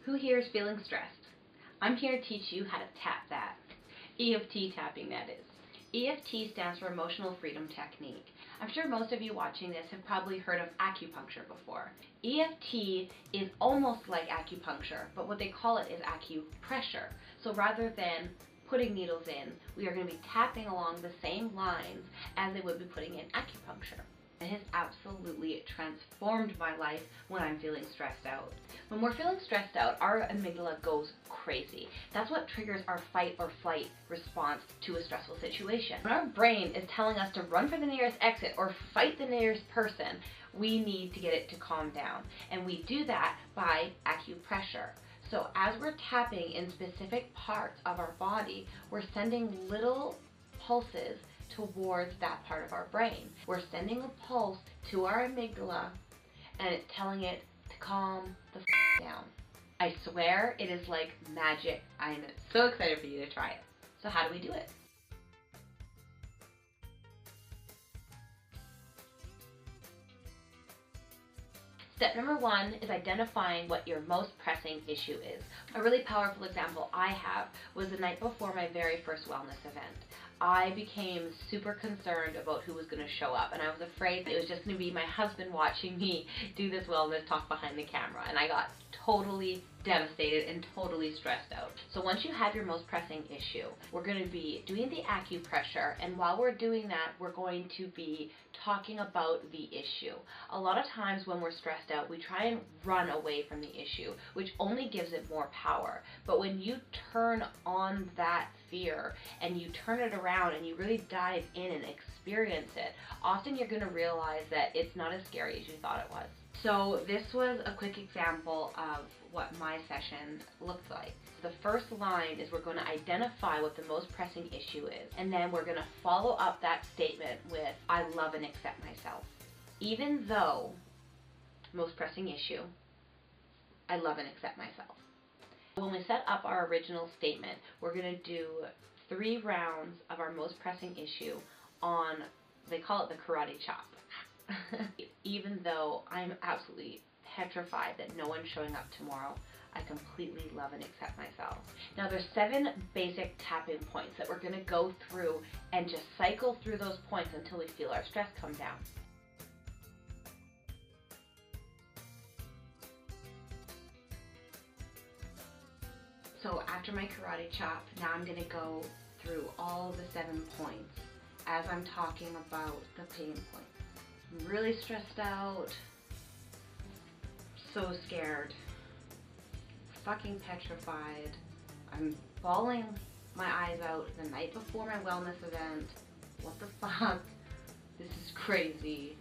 Who here is feeling stressed? I'm here to teach you how to tap that. EFT tapping, that is. EFT stands for Emotional Freedom Technique. I'm sure most of you watching this have probably heard of acupuncture before. EFT is almost like acupuncture, but what they call it is acupressure. So rather than putting needles in, we are going to be tapping along the same lines as they would be putting in acupuncture. It has absolutely transformed my life when I'm feeling stressed out. When we're feeling stressed out, our amygdala goes crazy. That's what triggers our fight or flight response to a stressful situation. When our brain is telling us to run for the nearest exit or fight the nearest person, we need to get it to calm down. And we do that by acupressure. So as we're tapping in specific parts of our body, we're sending little pulses towards that part of our brain. We're sending a pulse to our amygdala and it's telling it to calm the down. I swear it is like magic. I'm so excited for you to try it. So how do we do it? Step number 1 is identifying what your most pressing issue is. A really powerful example I have was the night before my very first wellness event. I became super concerned about who was going to show up, and I was afraid that it was just going to be my husband watching me do this wellness talk behind the camera, and I got totally devastated and totally stressed out. So once you have your most pressing issue, we're going to be doing the acupressure, and while we're doing that, we're going to be talking about the issue. A lot of times when we're stressed out, we try and run away from the issue, which only gives it more power. But when you turn on that fear and you turn it around and you really dive in and experience it, often you're going to realize that it's not as scary as you thought it was. So this was a quick example of what my session looked like. The first line is we're going to identify what the most pressing issue is, and then we're going to follow up that statement with, I love and accept myself. Even though, most pressing issue, I love and accept myself. When we set up our original statement, we're going to do 3 rounds of our most pressing issue on, they call it the karate chop. Even though I'm absolutely petrified that no one's showing up tomorrow, I completely love and accept myself. Now there's 7 basic tapping points that we're going to go through and just cycle through those points until we feel our stress come down. So after my karate chop, now I'm going to go through all the 7 points as I'm talking about the pain points. I'm really stressed out, so scared, fucking petrified. I'm bawling my eyes out the night before my wellness event. What the fuck? This is crazy.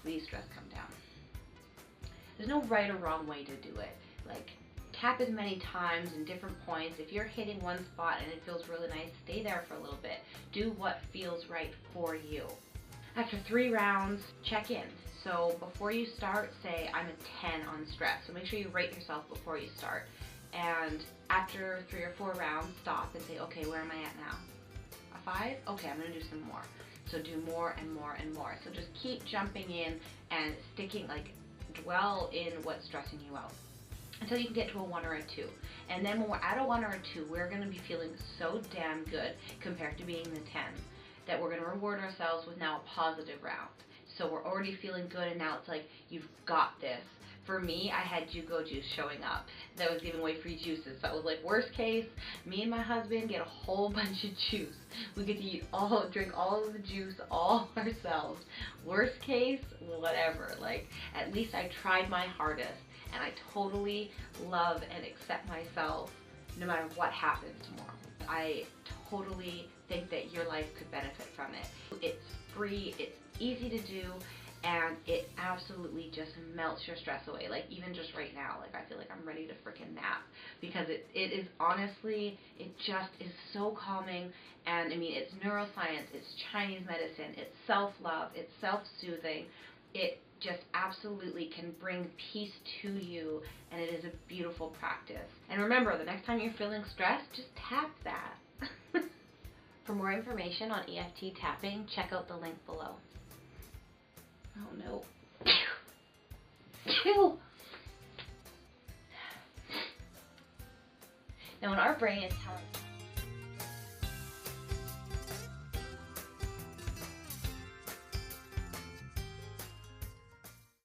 Please stress come down. There's no right or wrong way to do it. Like, tap as many times in different points. If you're hitting one spot and it feels really nice, stay there for a little bit. Do what feels right for you. After 3 rounds, check in. So before you start, say I'm a 10 on stress. So make sure you rate yourself before you start. And after 3 or 4 rounds, stop and say, okay, where am I at now? A 5? Okay, I'm gonna do some more. So do more and more and more. So just keep jumping in and sticking, like, dwell in what's stressing you out until you can get to a 1 or a 2. And then when we're at a 1 or a 2, we're gonna be feeling so damn good compared to being the 10 that we're gonna reward ourselves with now a positive round. So we're already feeling good, and now it's like, you've got this. For me, I had Jugo Juice showing up that was giving away free juices. So it was like, worst case, me and my husband get a whole bunch of juice. We get to drink all of the juice all ourselves. Worst case, whatever. Like, at least I tried my hardest, and I totally love and accept myself no matter what happens tomorrow. I totally think that your life could benefit from it. It's free, it's easy to do, and it absolutely just melts your stress away. Like, even just right now, like, I feel like I'm ready to freaking nap, because it is honestly, it just is so calming. And I mean, it's neuroscience, it's Chinese medicine, it's self-love, it's self-soothing. It just absolutely can bring peace to you, and it is a beautiful practice. And remember, the next time you're feeling stressed, just tap that. For more information on EFT tapping, check out the link below. Oh no. Ew. And when our brain is telling